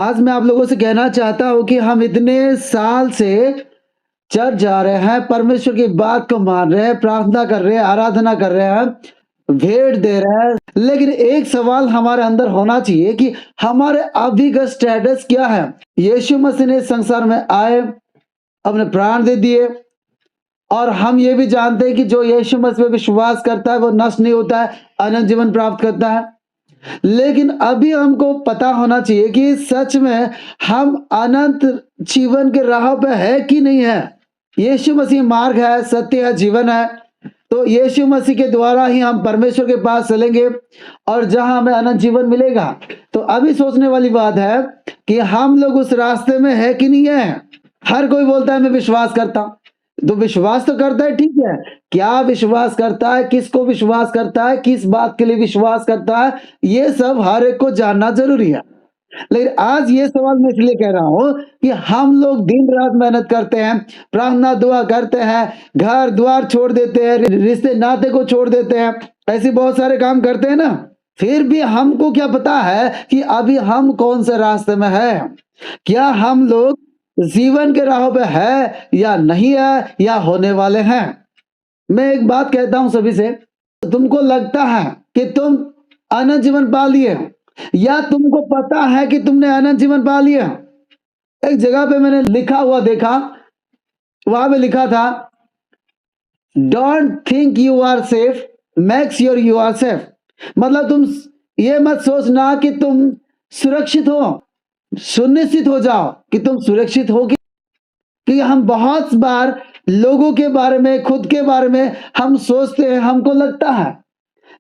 आज मैं आप लोगों से कहना चाहता हूँ कि हम इतने साल से चर्च जा रहे हैं, परमेश्वर की बात को मान रहे हैं, प्रार्थना कर रहे हैं, आराधना कर रहे हैं, भेंट दे रहे हैं। लेकिन एक सवाल हमारे अंदर होना चाहिए कि हमारे अभी का स्टेटस क्या है? यीशु मसीह ने इस संसार में आए, अपने प्राण दे दिए और हम ये भी जानते हैं कि जो यीशु मसीह पे विश्वास करता है वो नष्ट नहीं होता है, अनंत जीवन प्राप्त करता है। लेकिन अभी हमको पता होना चाहिए कि सच में हम अनंत जीवन के राह पे है कि नहीं है। यीशु मसीह मार्ग है, सत्य है, जीवन है। तो यीशु मसीह के द्वारा ही हम परमेश्वर के पास चलेंगे और जहां हमें अनंत जीवन मिलेगा। तो अभी सोचने वाली बात है कि हम लोग उस रास्ते में है कि नहीं है। हर कोई बोलता है मैं विश्वास करता हूं, तो विश्वास तो करता है, ठीक है। क्या विश्वास करता है, किसको विश्वास करता है, किस बात के लिए विश्वास करता है, ये सब हर एक को जानना जरूरी है। लेकिन आज ये सवाल मैं इसलिए कह रहा हूं कि हम लोग दिन रात मेहनत करते हैं, प्रार्थना दुआ करते हैं, घर द्वार छोड़ देते हैं, रिश्ते नाते को छोड़ देते हैं, ऐसे बहुत सारे काम करते हैं ना। फिर भी हमको क्या पता है कि अभी हम कौन से रास्ते में है। क्या हम लोग जीवन के राहों पे है या नहीं है, या होने वाले हैं। मैं एक बात कहता हूं सभी से, तुमको लगता है कि तुम अनंत जीवन पा लिए या तुमको पता है कि तुमने अनंत जीवन पा लिया। एक जगह पे मैंने लिखा हुआ देखा, वहां पे लिखा था, don't think you are safe, makes your you are safe. मतलब तुम ये मत सोचना कि तुम सुरक्षित हो, सुनिश्चित हो जाओ कि तुम सुरक्षित हो। कि हम बहुत बार लोगों के बारे में, खुद के बारे में हम सोचते हैं, हमको लगता है,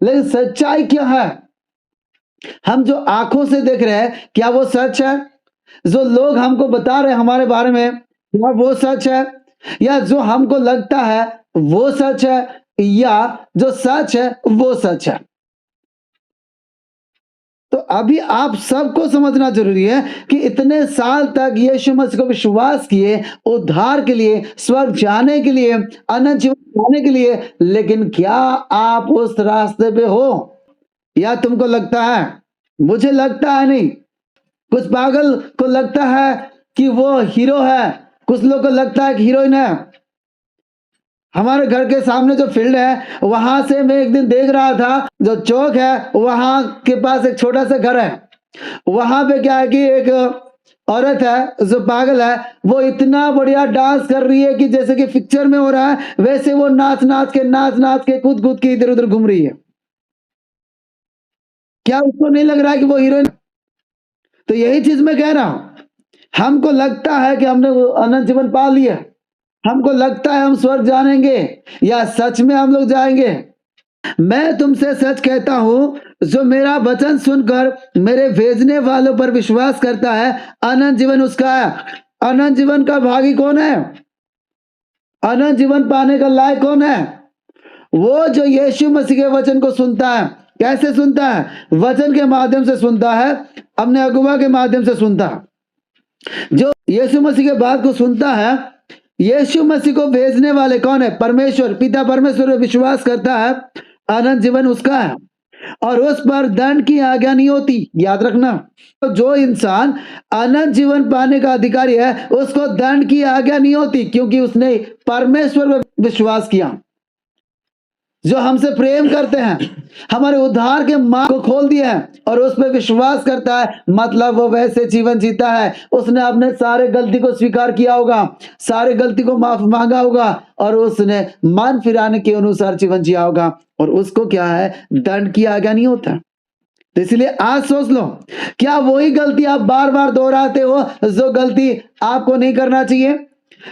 लेकिन सच्चाई क्या है? हम जो आंखों से देख रहे हैं क्या वो सच है? जो लोग हमको बता रहे हैं हमारे बारे में क्या वो सच है? या जो हमको लगता है वो सच है, या जो सच है वो सच है? तो अभी आप सबको समझना जरूरी है कि इतने साल तक यीशु मसीह को विश्वास किए, उद्धार के लिए, स्वर्ग जाने के लिए, अनंत जीवन पाने के लिए, लेकिन क्या आप उस रास्ते पे हो या तुमको लगता है? मुझे लगता है नहीं। कुछ पागल को लगता है कि वो हीरो है, कुछ लोग को लगता है कि हीरोइन है। हमारे घर के सामने जो फील्ड है वहां से मैं एक दिन देख रहा था, जो चौक है वहां के पास एक छोटा सा घर है। वहां पे क्या है कि एक औरत है जो पागल है, वो इतना बढ़िया डांस कर रही है कि जैसे कि पिक्चर में हो रहा है वैसे वो नाच नाच के कूद कूद के इधर उधर घूम रही है। क्या उसको नहीं लग रहा है कि वो हीरोइन? तो यही चीज मैं कह रहा हूं, हमको लगता है कि हमने वो अनंत जीवन पा लिया, हमको लगता है हम स्वर्ग जानेंगे, या सच में हम लोग जाएंगे? मैं तुमसे सच कहता हूं, जो मेरा वचन सुनकर मेरे भेजने वालों पर विश्वास करता है, अनंत जीवन उसका है। अनंत जीवन का भागी कौन है? अनंत जीवन पाने का लायक कौन है? वो जो यीशु मसीह के वचन को सुनता है। कैसे सुनता है? वचन के माध्यम से सुनता है, अपने अगुवा के माध्यम से सुनता है। जो यीशु मसीह के बात को सुनता है, यीशु मसीह को भेजने वाले कौन है? परमेश्वर, पिता परमेश्वर में विश्वास करता है, अनंत जीवन उसका है और उस पर दंड की आज्ञा नहीं होती। याद रखना, तो जो इंसान अनंत जीवन पाने का अधिकारी है उसको दंड की आज्ञा नहीं होती, क्योंकि उसने परमेश्वर में विश्वास किया। जो हमसे प्रेम करते हैं, हमारे उद्धार के मार्ग को खोल दिया है और उस पर विश्वास करता है, मतलब वो वैसे जीवन जीता है। उसने अपने सारे गलती को स्वीकार किया होगा, सारे गलती को माफ मांगा होगा और उसने मन फिराने के अनुसार जीवन जिया होगा, और उसको क्या है? दंड की आज्ञा नहीं होता। तो इसलिए आज सोच लो, क्या वही गलती आप बार बार दोहराते हो जो गलती आपको नहीं करना चाहिए?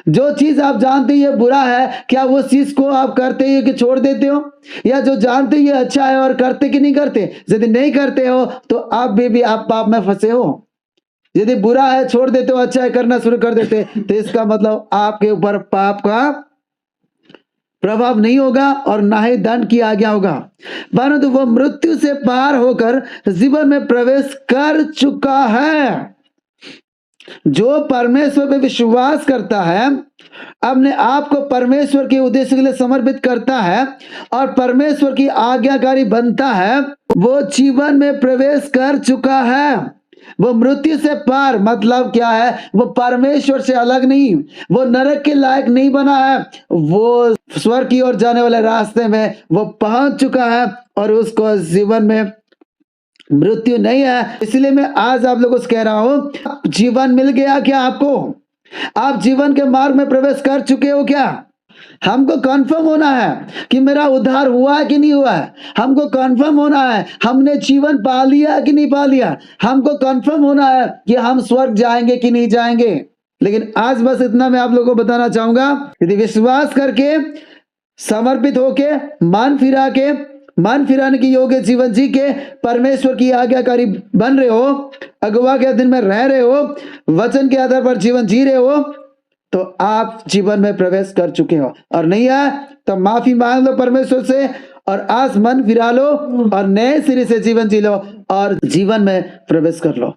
जो चीज आप जानते ये बुरा है, क्या वो चीज को आप करते हो कि छोड़ देते हो? या जो जानते ये अच्छा है और करते कि नहीं करते? यदि नहीं करते हो तो आप भी आप पाप में फंसे हो। यदि बुरा है छोड़ देते हो, अच्छा है करना शुरू कर देते, तो इसका मतलब आपके ऊपर पाप का प्रभाव नहीं होगा और ना ही दंड की आज्ञा होगा, परंतु वो मृत्यु से पार होकर जीवन में प्रवेश कर चुका है। जो परमेश्वर पे विश्वास करता है, अपने आप को परमेश्वर के उद्देश्य के लिए समर्पित करता है और परमेश्वर की आज्ञाकारी बनता है, वो जीवन में प्रवेश कर चुका है। वो मृत्यु से पार मतलब क्या है, वो परमेश्वर से अलग नहीं, वो नरक के लायक नहीं बना है, वो स्वर्ग की ओर जाने वाले रास्ते में वो पहुंच चुका है और उसको जीवन में मृत्यु नहीं है। इसलिए मैं आज आप लोगों से कह रहा हूं, जीवन मिल गया क्या आपको? आप जीवन के मार्ग में प्रवेश कर चुके हो क्या? हमको कंफर्म होना है कि मेरा उद्धार हुआ है कि नहीं हुआ है। हमको कंफर्म होना है हमने जीवन पा लिया कि नहीं पा लिया। हमको कंफर्म होना है कि हम स्वर्ग जाएंगे कि नहीं जाएंगे। लेकिन आज बस इतना मैं आप लोगों को बताना चाहूंगा, यदि विश्वास करके, समर्पित होके, मन फिराने की योग्य जीवन जी के परमेश्वर की आज्ञाकारी बन रहे हो, अगुआ के अधीन में रह रहे हो, वचन के आधार पर जीवन जी रहे हो, तो आप जीवन में प्रवेश कर चुके हो। और नहीं है तो माफी मांग लो परमेश्वर से और आज मन फिरा लो और नए सिरे से जीवन जी लो और जीवन में प्रवेश कर लो।